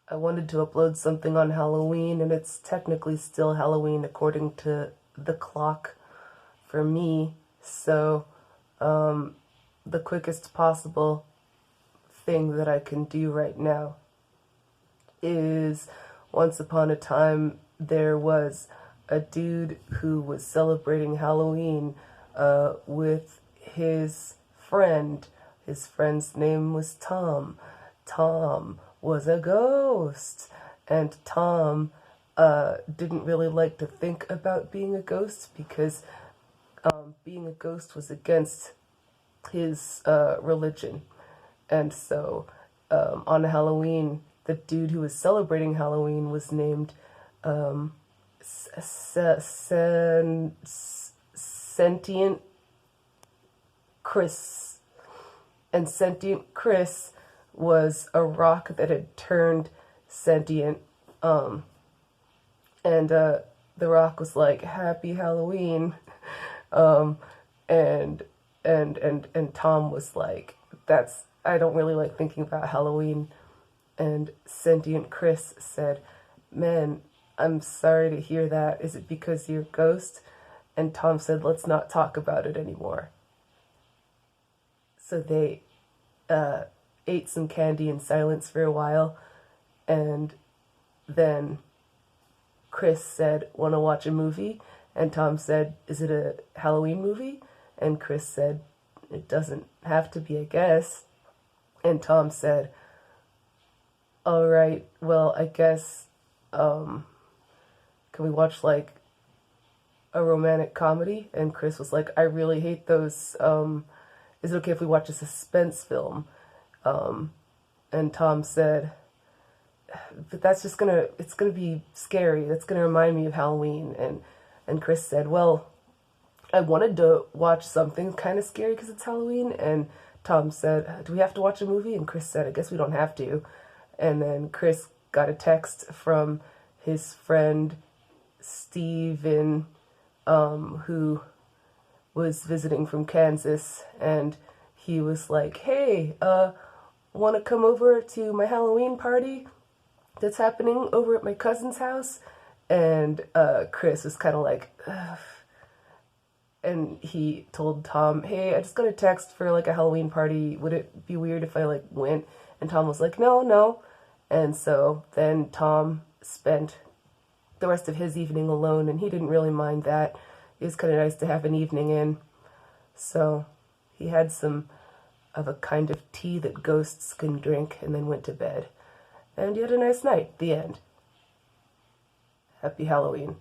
I wanted to upload something on Halloween, and it's technically still Halloween according to the clock for me. So, the quickest possible thing that I can do right now is once upon a time there was a dude who was celebrating Halloween with his friend. His friend's name was Tom. Tom was a ghost, and Tom didn't really like to think about being a ghost because being a ghost was against his religion. And so on Halloween, the dude who was celebrating Halloween was named Sentient Kris. And Sentient Kris was a rock that had turned sentient. And the rock was like, "Happy Halloween." Um, and and Tom was like, I don't really like thinking about Halloween. And Sentient Kris said, "Man, I'm sorry to hear that. Is it because you're a ghost?" And Tom said, "Let's not talk about it anymore." So they ate some candy in silence for a while, and then Kris said, "Want to watch a movie?" And Tom said, "Is it a Halloween movie?" And Kris said, "It doesn't have to be, I guess." And Tom said, "All right, well, I guess, can we watch like a romantic comedy?" And Kris was like, "I really hate those. Is it okay if we watch a suspense film?" And Tom said, "But it's gonna be scary. That's gonna remind me of Halloween." And Kris said, "Well, I wanted to watch something kind of scary because it's Halloween." And Tom said, "Do we have to watch a movie?" And Kris said, "I guess we don't have to." And then Kris got a text from his friend Steven, who was visiting from Kansas, and he was like, "Hey, want to come over to my Halloween party that's happening over at my cousin's house?" And Kris was kind of like, ugh. And he told Tom, "Hey, I just got a text for like a Halloween party. Would it be weird if I like went?" And Tom was like, "No, no." And so then Tom spent the rest of his evening alone, and he didn't really mind that. It was kind of nice to have an evening in. So he had some of a kind of tea that ghosts can drink and then went to bed. And he had a nice night. The end. Happy Halloween.